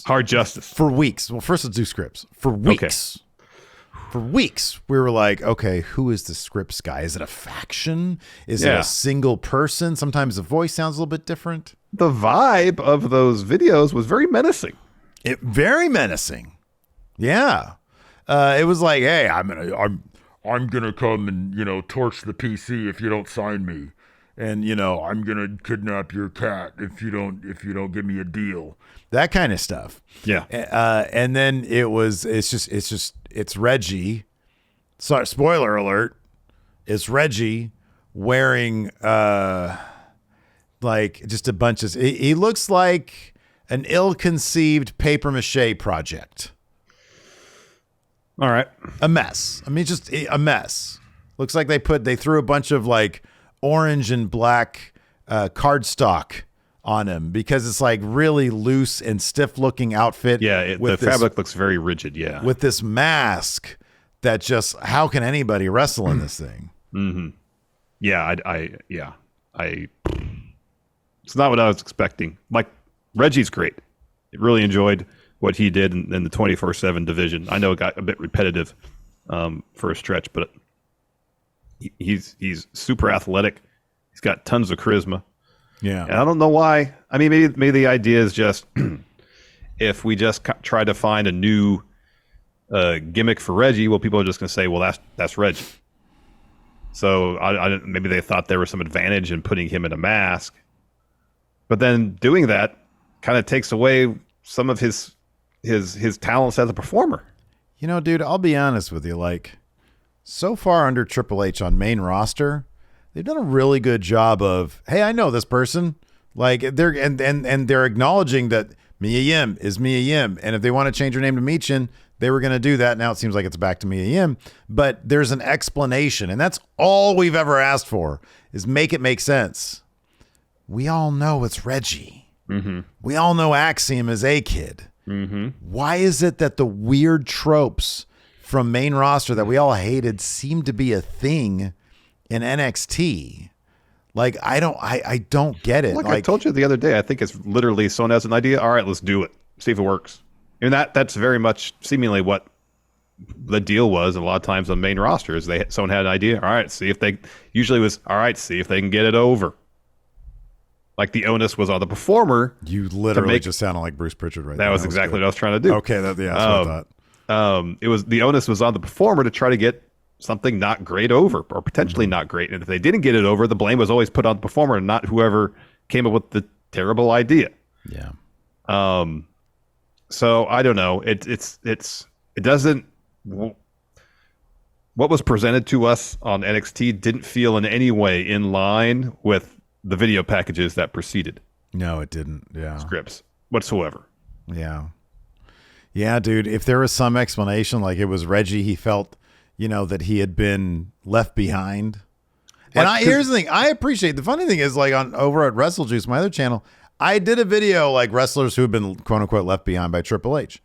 Hard justice. For weeks. Well, first let's do Scrypts. For weeks. Okay. For weeks, we were like, okay, who is the Scrypts guy? Is it a faction? Is it a single person? Sometimes the voice sounds a little bit different. The vibe of those videos was very menacing. Very menacing. Yeah. It was like, hey, I'm gonna come and torch the PC if you don't sign me, and I'm gonna kidnap your cat if you don't give me a deal. That kind of stuff. Yeah. And then it's Reggie. Sorry, spoiler alert. It's Reggie wearing like just a bunch of. He looks like an ill-conceived paper mache project. All right. A mess. I mean, just a mess. Looks like they threw a bunch of like orange and black cardstock on him because it's like really loose and stiff looking outfit. Yeah, the fabric looks very rigid. Yeah. With this mask that just, how can anybody wrestle in this thing? Mm-hmm. Yeah. It's not what I was expecting. Like, Reggie's great. I really enjoyed what he did in the 24/7 division. I know it got a bit repetitive for a stretch, but he's super athletic. He's got tons of charisma. Yeah. And I don't know why. I mean, maybe the idea is just if we just try to find a new gimmick for Reggie, well, people are just going to say, well, that's Reggie. So maybe they thought there was some advantage in putting him in a mask. But then doing that kind of takes away some of his talents as a performer. Dude, I'll be honest with you. Like, so far under Triple H on main roster, they've done a really good job of, hey, I know this person. Like, they're acknowledging that Mia Yim is Mia Yim, and if they want to change her name to Michin, they were going to do that. Now it seems like it's back to Mia Yim, but there's an explanation, and that's all we've ever asked for is make it make sense. We all know it's Reggie. Mm-hmm. We all know Axiom is A-Kid. Mm-hmm. Why is it that the weird tropes from main roster that we all hated seem to be a thing in NXT? Like, I don't get it. Like I told you the other day, I think it's literally someone has an idea. All right, let's do it. See if it works. And that's very much seemingly what the deal was a lot of times on main rosters. Someone had an idea. All right, see if they can get it over. Like the onus was on the performer. You literally just sounded like Bruce Pritchard right there. That was exactly what I was trying to do. Okay, that's what I thought. It was the onus was on the performer to try to get something not great over or potentially not great. And if they didn't get it over, the blame was always put on the performer and not whoever came up with the terrible idea. Yeah. So I don't know. It doesn't. What was presented to us on NXT didn't feel in any way in line with the video packages that preceded. No, it didn't. Yeah. Scrypts whatsoever. Yeah. Yeah, dude. If there was some explanation, like it was Reggie, he felt, that he had been left behind. And here's the thing. I appreciate, the funny thing is, like over at Wrestle Juice, my other channel, I did a video like wrestlers who have been quote unquote left behind by Triple H.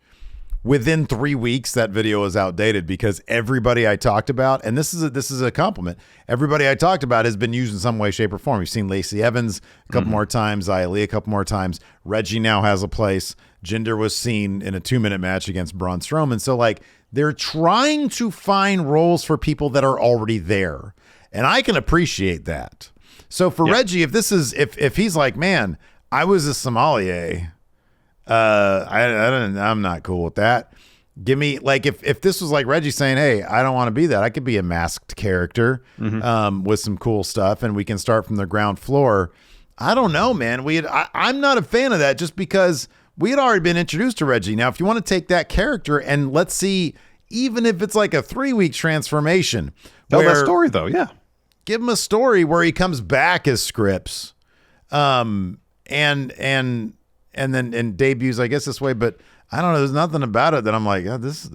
Within 3 weeks, that video was outdated because everybody I talked about, and this is a compliment, everybody I talked about has been used in some way, shape, or form. You've seen Lacey Evans a couple more times, Xia Li a couple more times. Reggie now has a place. Jinder was seen in a 2-minute match against Braun Strowman. So, like, they're trying to find roles for people that are already there, and I can appreciate that. So for Reggie, if he's like, man, I was a sommelier. I'm not cool with that. Give me, like, if this was like Reggie saying, hey, I don't want to be that. I could be a masked character with some cool stuff and we can start from the ground floor. I don't know, man. I'm not a fan of that just because we had already been introduced to Reggie. Now, if you want to take that character and let's see, even if it's like a 3-week transformation. Tell that story though. Yeah. Give him a story where he comes back as Scrypts. And then debuts, I guess, this way, but I don't know. There's nothing about it that I'm like, this.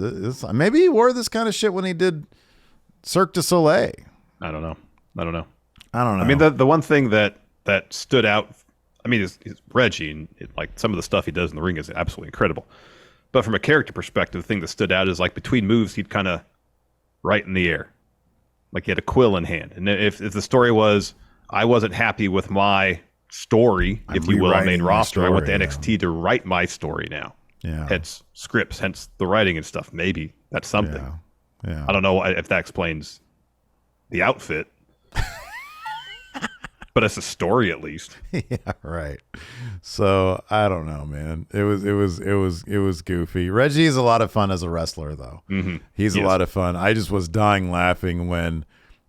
Maybe he wore this kind of shit when he did Cirque du Soleil. I don't know. I mean, the one thing that stood out, I mean, is Reggie, and like some of the stuff he does in the ring is absolutely incredible. But from a character perspective, the thing that stood out is like between moves, he'd kind of right in the air, like he had a quill in hand. And if the story was, I wasn't happy with my story, if you will, on main roster, I went to NXT to write my story now. Yeah. Hence Scrypts, hence the writing and stuff. Maybe that's something. Yeah. I don't know if that explains the outfit, but it's a story at least. Yeah, right. So I don't know, man. It was goofy. Reggie is a lot of fun as a wrestler, though. Mm-hmm. He's a lot of fun. I just was dying laughing when,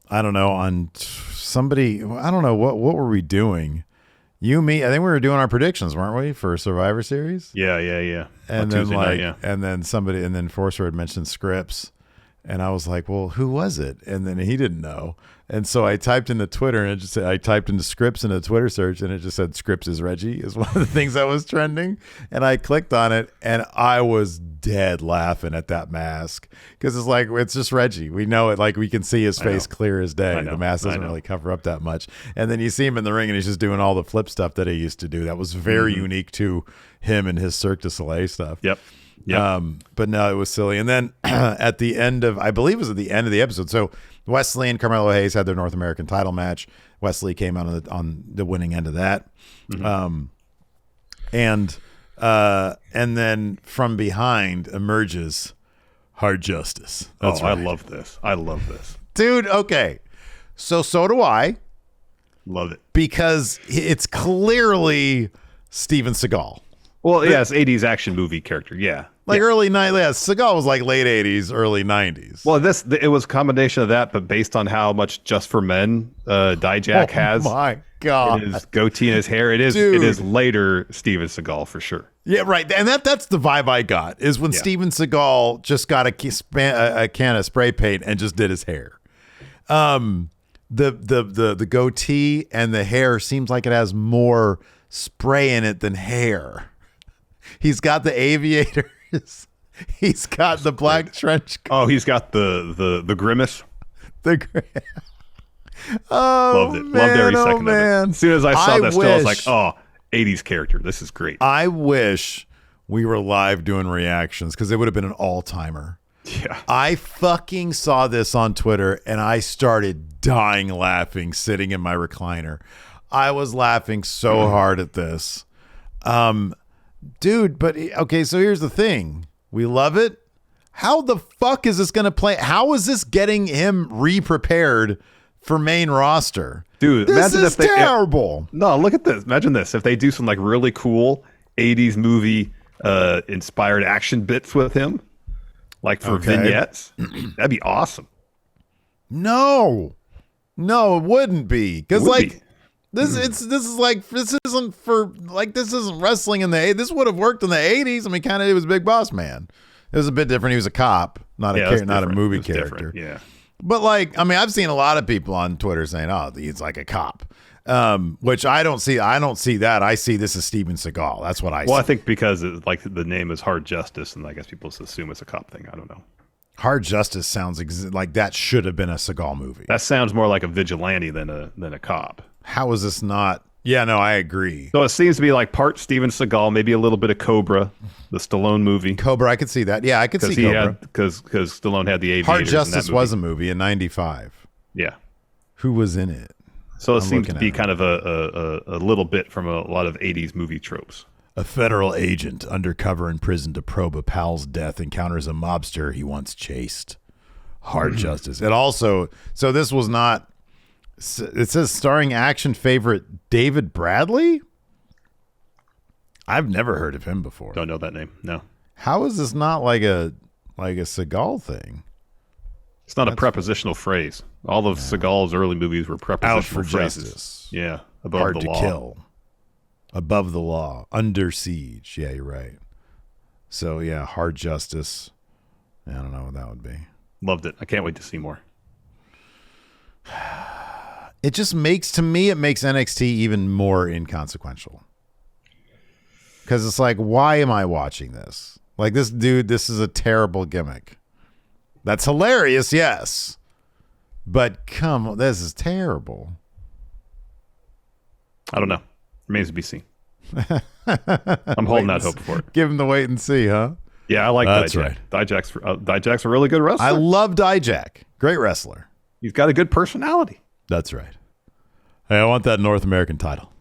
I don't know, on somebody, I don't know, what were we doing? You, me, I think we were doing our predictions, weren't we, for Survivor Series? Yeah. And then and then Forcer had mentioned Scrypts, and I was like, well, who was it? And then he didn't know. And so I typed into Twitter, and it just said, I typed into Scrypts in a Twitter search, and it just said Scrypts is Reggie is one of the things that was trending. And I clicked on it, and I was dead laughing at that mask because it's just Reggie. We know it, like we can see his face clear as day. The mask doesn't really cover up that much. And then you see him in the ring, and he's just doing all the flip stuff that he used to do. That was very unique to him and his Cirque du Soleil stuff. Yep. But no, it was silly. And then at the end of, I believe it was at the end of the episode. So Wesley and Carmelo Hayes had their North American title match. Wesley came out on the winning end of that. And then from behind emerges Hard Justice. That's right. I love this. Dude, okay. So do I. Love it. Because it's clearly Steven Seagal. Well, yeah, it's 80s action movie character. Yeah. Early 90s. Yeah, Seagal was like late 80s, early 90s. Well, it was a combination of that, but based on how much Just for Men Dijak has. Oh, my God. His goatee and his hair. It is later Steven Seagal for sure. Yeah, right. And that's the vibe I got, is when Steven Seagal just got a can of spray paint and just did his hair. The goatee and the hair seems like it has more spray in it than hair. He's got the aviators. He's got the black trench coat. Oh, he's got the grimace. Loved it. Loved every second of it. As soon as I saw that still, I was like, 80s character. This is great. I wish we were live doing reactions because it would have been an all-timer. Yeah. I fucking saw this on Twitter and I started dying laughing sitting in my recliner. I was laughing so hard at this. Dude, but okay, so here's the thing. We love it. How the fuck is this going to play? How is this getting him re-prepared for main roster? Dude, this is terrible. No, look at this. Imagine this. If they do some like really cool 80s movie inspired action bits with him, like for vignettes, that'd be awesome. No, it wouldn't be. Because This isn't wrestling in the 80s. This would have worked in the 80s. I mean, kind of, it was Big Boss Man. It was a bit different. He was a cop, not a movie character. Yeah. But I've seen a lot of people on Twitter saying, "Oh, he's like a cop," which I don't see. I don't see that. I see this as Steven Seagal. That's what I see. Well, I think because the name is Hard Justice, and I guess people assume it's a cop thing. I don't know. Hard Justice sounds like that should have been a Seagal movie. That sounds more like a vigilante than a cop. How is this not? Yeah, no, I agree. So it seems to be like part Steven Seagal, maybe a little bit of Cobra, the Stallone movie. Cobra, I could see that. Yeah, I could see Cobra. Because Stallone had the aviators. Hard Justice was a movie in '95. Yeah. Who was in it? So it seems to be kind of a little bit from a lot of 80s movie tropes. A federal agent undercover in prison to probe a pal's death encounters a mobster he once chased. Hard Justice. It also, so this was not, it says starring action favorite David Bradley? I've never heard of him before. Don't know that name. No. How is this not like a Seagal thing? It's not a prepositional phrase. All of Seagal's early movies were prepositional Out for phrases. justice. Yeah. Above Hard the to law. kill. Above the law. Under siege. Yeah, you're right. So, yeah, Hard Justice. I don't know what that would be. Loved it. I can't wait to see more. It just makes NXT even more inconsequential. Because it's like, why am I watching this? Like, this dude, this is a terrible gimmick. That's hilarious, yes. But come on, this is terrible. I don't know. Remains to be seen. I'm holding out hope for it. Give him the wait and see, huh? Yeah, I like That's Dijak. right. Dijak's a really good wrestler. I love Dijak. Great wrestler. He's got a good personality. That's right. Hey, I want that North American title.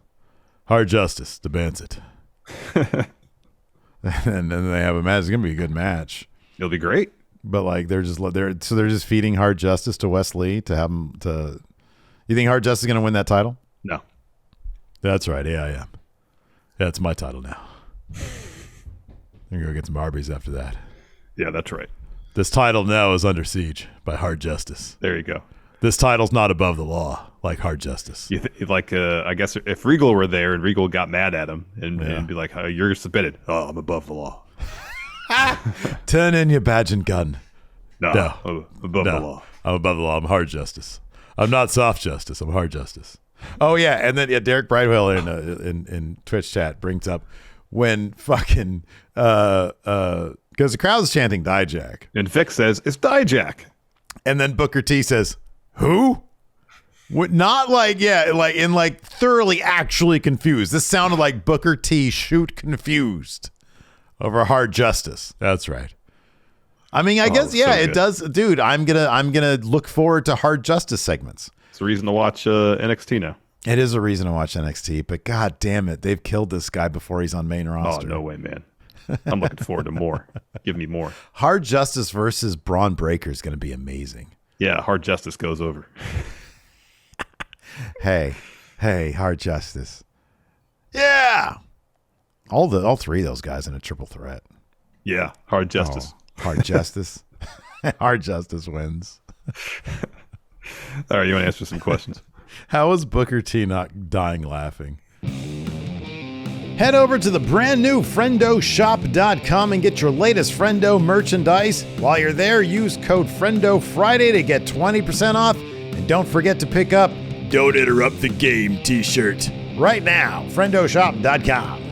Hard Justice demands it. and then they have a match. It's gonna be a good match. It'll be great. But like they're just feeding Hard Justice to Wes Lee to have him to. You think Hard Justice is gonna win that title? No. That's right. Yeah, I am. Yeah, it's my title now. I'm gonna go get some Arby's after that. Yeah, that's right. This title now is under siege by Hard Justice. There you go. This title's not above the law like Hard Justice. I guess if Regal were there and Regal got mad at him and be like, oh, "You're submitted." Oh, I'm above the law. Turn in your badge and gun. No, I'm above the law. I'm above the law. I'm Hard Justice. I'm not soft justice. I'm Hard Justice. Oh yeah, and then Derek Brightwell in Twitch chat brings up when fucking because the crowd's chanting Dijak. And Vic says, it's Dijak. And then Booker T says, who? Not like, thoroughly actually confused. This sounded like Booker T shoot confused over Hard Justice. That's right. I mean, I guess, yeah, it does. Dude, I'm gonna look forward to Hard Justice segments. It's a reason to watch NXT now. It is a reason to watch NXT, but god damn it, they've killed this guy before he's on main roster. Oh, no way, man. I'm looking forward to more. Give me more. Hard Justice versus Braun Breaker is going to be amazing. Yeah, Hard Justice goes over. Hey, Hard Justice. Yeah. All three of those guys in a triple threat. Yeah, Hard Justice. Oh, Hard Justice. Hard Justice wins. All right, you want to answer some questions? How is Booker T not dying laughing? Head over to the brand new FriendoShop.com and get your latest Friendo merchandise. While you're there, use code FriendoFriday to get 20% off. And don't forget to pick up Don't Interrupt the Game t-shirt right now. FriendoShop.com.